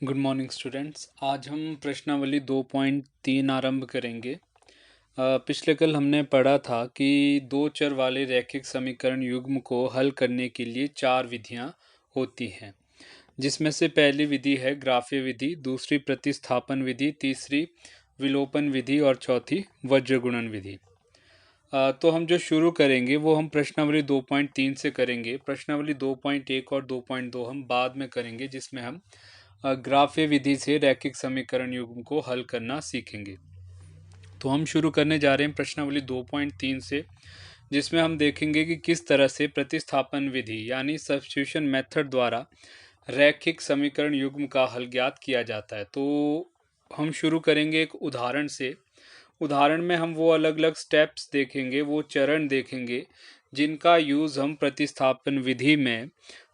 Good morning students. आज हम प्रश्नावली 2.3 आरंभ करेंगे। पिछले कल हमने पढ़ा था कि दो चर वाले रैखिक समीकरण युग्म को हल करने के लिए चार विधियां होती हैं, जिसमें से पहली विधि है ग्राफ्य विधि, दूसरी प्रतिस्थापन विधि, तीसरी विलोपन विधि और चौथी वज्रगुणन विधि। तो हम जो शुरू करेंगे वो हम प्रश्नावली 2.3 से करेंगे। प्रश्नावली 2.1 और 2.2 हम बाद में करेंगे, जिसमें हम ग्राफ्य विधि से रैखिक समीकरण युग्म को हल करना सीखेंगे। तो हम शुरू करने जा रहे हैं प्रश्नावली 2.3 से, जिसमें हम देखेंगे कि किस तरह से प्रतिस्थापन विधि यानी सब्स्टिट्यूशन मेथड द्वारा रैखिक समीकरण युग्म का हल ज्ञात किया जाता है। तो हम शुरू करेंगे एक उदाहरण से। उदाहरण में हम वो अलग अलग स्टेप्स देखेंगे, वो चरण देखेंगे जिनका यूज़ हम प्रतिस्थापन विधि में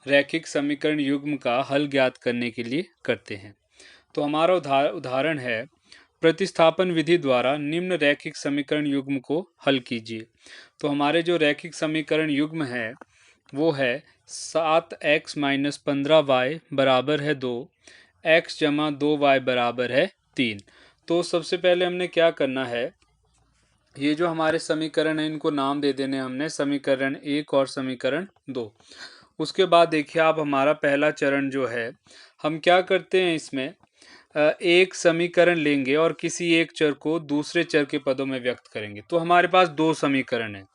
रैखिक समीकरण युग्म का हल ज्ञात करने के लिए करते हैं। तो हमारा उदाहरण है, प्रतिस्थापन विधि द्वारा निम्न रैखिक समीकरण युग्म को हल कीजिए। तो हमारे जो रैखिक समीकरण युग्म है वो है 7x माइनस 15y बराबर है 2, x जमा 2y बराबर है 3। तो सबसे पहले हमने क्या करना है, ये जो हमारे समीकरण हैं इनको नाम दे देने हमने, समीकरण 1 और समीकरण 2। उसके बाद देखिए आप, हमारा पहला चरण जो है, हम क्या करते हैं इसमें एक समीकरण लेंगे और किसी एक चर को दूसरे चर के पदों में व्यक्त करेंगे। तो हमारे पास दो समीकरण हैं,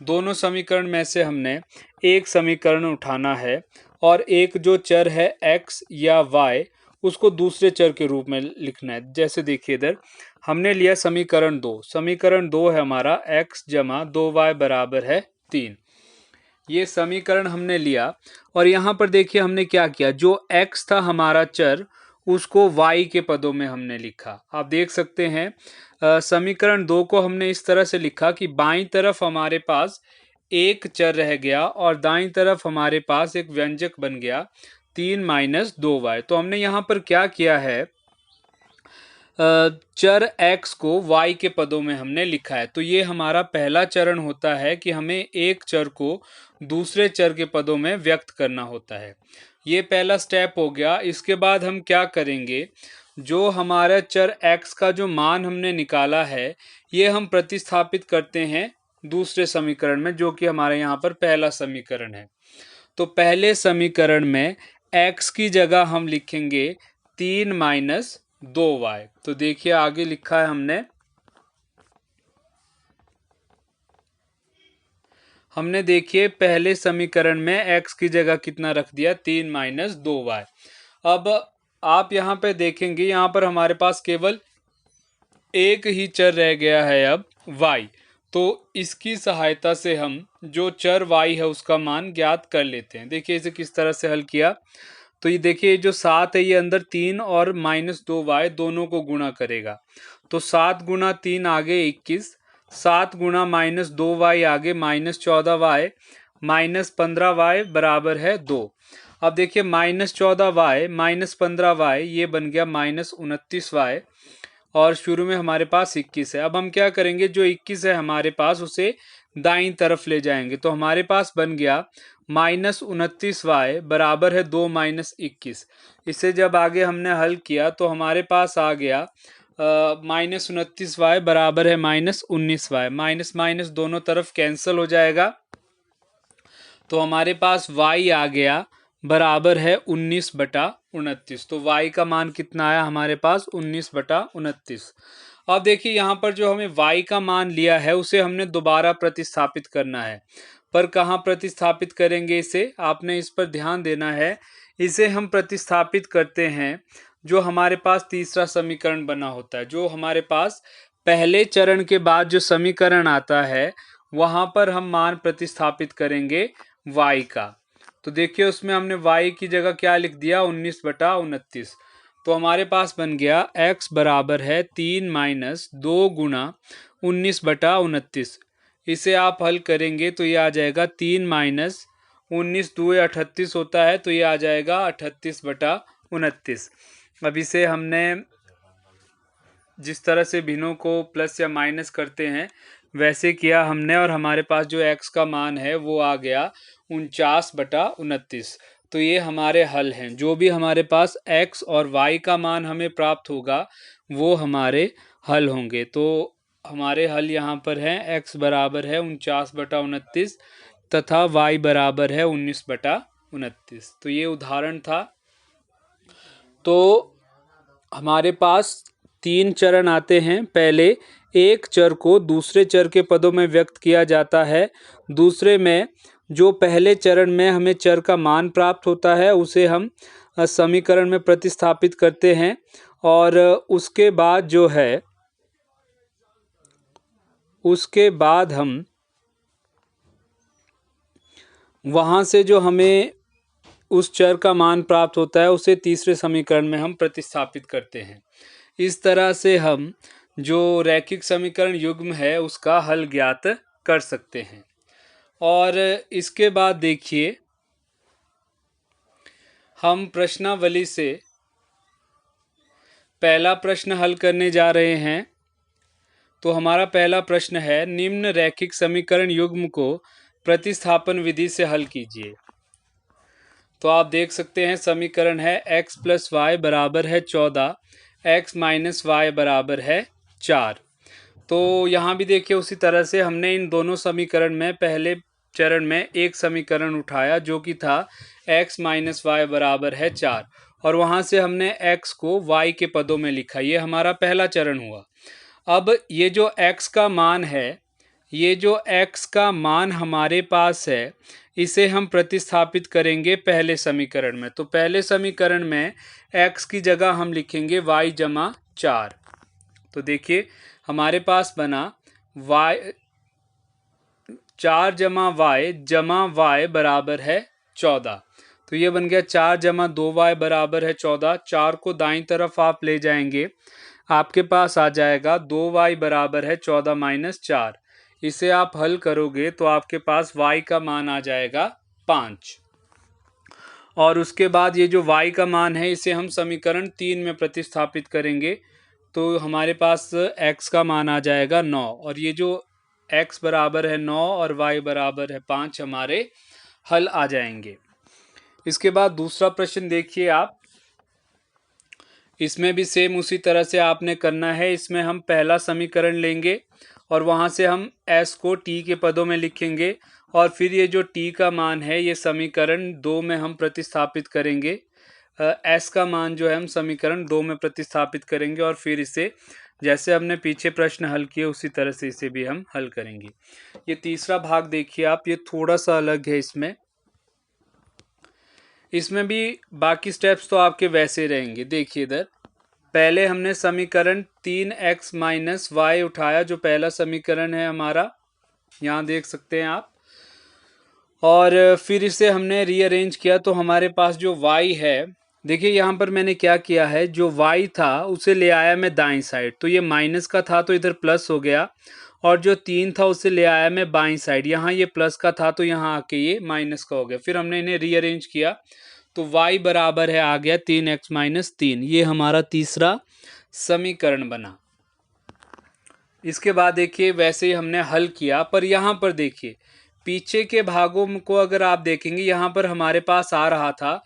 दोनों समीकरण में से हमने एक समीकरण उठाना है और एक जो चर है x या y उसको दूसरे चर के रूप में लिखना है। जैसे देखिए इधर हमने लिया समीकरण 2, समीकरण 2 है हमारा x जमा 2y बराबर है 3। ये समीकरण हमने लिया और यहाँ पर देखिए हमने क्या किया, जो x था हमारा चर उसको y के पदों में हमने लिखा। आप देख सकते हैं समीकरण 2 को हमने इस तरह से लिखा कि बाईं तरफ हमारे पास एक चर रह गया और दाईं तरफ हमारे पास एक व्यंजक बन गया 3 माइनस 2y। तो हमने यहाँ पर क्या किया है, चर x को y के पदों में हमने लिखा है। तो ये हमारा पहला चरण होता है कि हमें एक चर को दूसरे चर के पदों में व्यक्त करना होता है। ये पहला स्टेप हो गया। इसके बाद हम क्या करेंगे, जो हमारा चर x का जो मान हमने निकाला है ये हम प्रतिस्थापित करते हैं दूसरे समीकरण में, जो कि हमारे यहाँ पर पहला समीकरण है। तो पहले समीकरण में x की जगह हम लिखेंगे 3 माइनस 2y। तो देखिए आगे लिखा है हमने देखिए पहले समीकरण में x की जगह कितना रख दिया, 3 माइनस 2y। अब आप यहाँ पे देखेंगे, यहाँ पर हमारे पास केवल एक ही चर रह गया है अब y। तो इसकी सहायता से हम जो चर y है उसका मान ज्ञात कर लेते हैं। देखिए इसे किस तरह से हल किया। तो ये देखिए जो 7 है ये अंदर 3 और माइनस 2y दोनों को गुणा करेगा। तो 7 गुणा 3 आगे 21, 7 गुणा माइनस 2y आगे माइनस 14y, माइनस 15y बराबर है 2। अब देखिए माइनस 14y माइनस 15y ये बन गया माइनस 29y और शुरू में हमारे पास 21 है। अब हम क्या करेंगे, जो 21 है हमारे पास उसे दाईं तरफ ले जाएंगे। तो हमारे पास बन गया माइनस 29y बराबर है 2 माइनस 21। इसे जब आगे हमने हल किया तो हमारे पास आ गया माइनस 29y बराबर है माइनस 19y। माइनस माइनस दोनों तरफ कैंसिल हो जाएगा। तो हमारे पास y आ गया बराबर है 19/29। तो y का मान कितना आया हमारे पास, 19/29। अब देखिए यहाँ पर जो हमें y का मान लिया है उसे हमने दोबारा प्रतिस्थापित करना है, पर कहाँ प्रतिस्थापित करेंगे इसे, आपने इस पर ध्यान देना है। इसे हम प्रतिस्थापित करते हैं जो हमारे पास तीसरा समीकरण बना होता है, जो हमारे पास पहले चरण के बाद जो समीकरण आता है वहां पर हम मान प्रतिस्थापित करेंगे y का। तो देखिए उसमें हमने y की जगह क्या लिख दिया, 19/29। तो हमारे पास बन गया x बराबर है 3 माइनस 2 गुणा 19/29। इसे आप हल करेंगे तो ये आ जाएगा 3 माइनस 19 2 38 होता है, तो ये आ जाएगा 38/29। अब इसे हमने जिस तरह से भिन्नों को प्लस या माइनस करते हैं वैसे किया हमने और हमारे पास जो x का मान है वो आ गया 49/29। तो ये हमारे हल हैं। जो भी हमारे पास x और y का मान हमें प्राप्त होगा वो हमारे हल होंगे। तो हमारे हल यहाँ पर हैं, x बराबर है 49/29 तथा y बराबर है 19/29। तो ये उदाहरण था। तो हमारे पास 3 चरण आते हैं। पहले एक चर को दूसरे चर के पदों में व्यक्त किया जाता है। दूसरे में जो पहले चरण में हमें चर का मान प्राप्त होता है उसे हम समीकरण में प्रतिस्थापित करते हैं, और उसके बाद जो है उसके बाद हम वहाँ से जो हमें उस चर का मान प्राप्त होता है उसे तीसरे समीकरण में हम प्रतिस्थापित करते हैं। इस तरह से हम जो रैखिक समीकरण युग्म है उसका हल ज्ञात कर सकते हैं। और इसके बाद देखिए, हम प्रश्नावली से पहला प्रश्न हल करने जा रहे हैं। तो हमारा पहला प्रश्न है, निम्न रैखिक समीकरण युग्म को प्रतिस्थापन विधि से हल कीजिए। तो आप देख सकते हैं समीकरण है x + y बराबर है 14, x - y बराबर है 4। तो यहाँ भी देखिए उसी तरह से हमने इन दोनों समीकरण में पहले चरण में एक समीकरण उठाया जो कि था x - y बराबर है 4, और वहाँ से हमने x को y के पदों में लिखा। ये हमारा पहला चरण हुआ। अब ये जो x का मान है, ये जो x का मान हमारे पास है इसे हम प्रतिस्थापित करेंगे पहले समीकरण में। तो पहले समीकरण में x की जगह हम लिखेंगे y = 4। तो देखिए हमारे पास बना 4 + y बराबर है 14। तो ये बन गया 4 + 2y बराबर है 14। 4 को दाईं तरफ आप ले जाएंगे, आपके पास आ जाएगा 2y बराबर है 14 - 4। इसे आप हल करोगे तो आपके पास y का मान आ जाएगा 5। और उसके बाद ये जो y का मान है इसे हम समीकरण 3 में प्रतिस्थापित करेंगे। तो हमारे पास x का मान आ जाएगा 9, और ये जो x बराबर है 9 और y बराबर है 5 हमारे हल आ जाएंगे। इसके बाद दूसरा प्रश्न देखिए आप। इसमें भी सेम उसी तरह से आपने करना है। इसमें हम पहला समीकरण लेंगे और वहाँ से हम s को t के पदों में लिखेंगे, और फिर ये जो t का मान है ये समीकरण 2 में हम प्रतिस्थापित करेंगे। s का मान जो है हम समीकरण 2 में प्रतिस्थापित करेंगे, और फिर इसे जैसे हमने पीछे प्रश्न हल किए उसी तरह से इसे भी हम हल करेंगे। ये तीसरा भाग देखिए आप, ये थोड़ा सा अलग है। इसमें भी बाकी स्टेप्स तो आपके वैसे रहेंगे। देखिए इधर पहले हमने समीकरण 3x - y उठाया, जो पहला समीकरण है हमारा, यहाँ देख सकते हैं आप। और फिर इसे हमने रीअरेंज किया तो हमारे पास जो y है, देखिए यहाँ पर मैंने क्या किया है, जो y था उसे ले आया मैं दाईं साइड। तो ये माइनस का था तो इधर प्लस हो गया, और जो 3 था उसे ले आया मैं बाईं साइड। यहाँ ये प्लस का था तो यहाँ आके ये माइनस का हो गया। फिर हमने इन्हें रीअरेंज किया तो y बराबर है आ गया 3x - 3। ये हमारा तीसरा समीकरण बना। इसके बाद देखिए वैसे ही हमने हल किया, पर यहाँ पर देखिए पीछे के भागों को अगर आप देखेंगे, यहाँ पर हमारे पास आ रहा था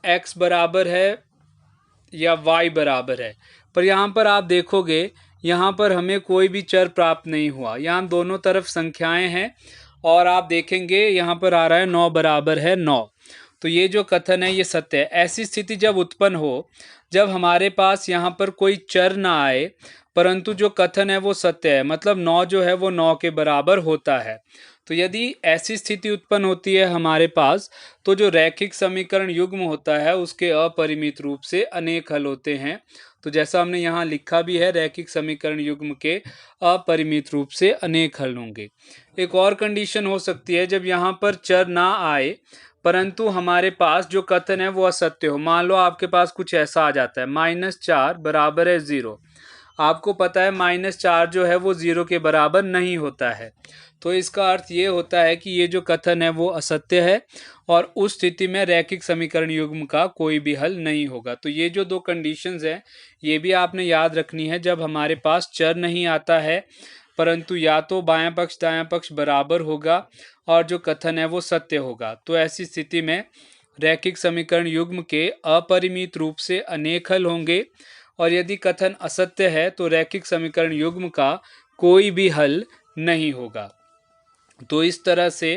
x बराबर है या y बराबर है, पर यहाँ पर आप देखोगे यहाँ पर हमें कोई भी चर प्राप्त नहीं हुआ। यहाँ दोनों तरफ संख्याएं हैं, और आप देखेंगे यहाँ पर आ रहा है 9 बराबर है 9। तो ये जो कथन है ये सत्य है। ऐसी स्थिति जब उत्पन्न हो जब हमारे पास यहाँ पर कोई चर ना आए, परंतु जो कथन है वो सत्य है, मतलब 9 जो है वो 9 के बराबर होता है। तो यदि ऐसी स्थिति उत्पन्न होती है हमारे पास, तो जो रैखिक समीकरण युग्म होता है उसके अपरिमित रूप से अनेक हल होते हैं। तो जैसा हमने यहाँ लिखा भी है, रैखिक समीकरण युग्म के अपरिमित रूप से अनेक हल होंगे। एक और कंडीशन हो सकती है जब यहाँ पर चर ना आए परंतु हमारे पास जो कथन है वो असत्य हो। मान लो आपके पास कुछ ऐसा आ जाता है -4 बराबर है 0। आपको पता है -4 जो है वो 0 के बराबर नहीं होता है, तो इसका अर्थ ये होता है कि ये जो कथन है वो असत्य है, और उस स्थिति में रैखिक समीकरण युग्म का कोई भी हल नहीं होगा। तो ये जो 2 कंडीशंस हैं ये भी आपने याद रखनी है। जब हमारे पास चर नहीं आता है परंतु या तो बायां पक्ष दायां पक्ष बराबर होगा और जो कथन है वो सत्य होगा। तो ऐसी स्थिति में रैखिक समीकरण युग्म के अपरिमित रूप से अनेक हल होंगे, और यदि कथन असत्य है तो रैखिक समीकरण युग्म का कोई भी हल नहीं होगा। तो इस तरह से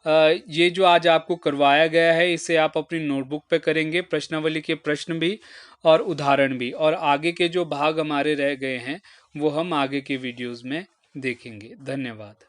ये जो आज आपको करवाया गया है इसे आप अपनी नोटबुक पे करेंगे, प्रश्नावली के प्रश्न भी और उदाहरण भी, और आगे के जो भाग हमारे रह गए हैं वो हम आगे के वीडियोस में देखेंगे। धन्यवाद।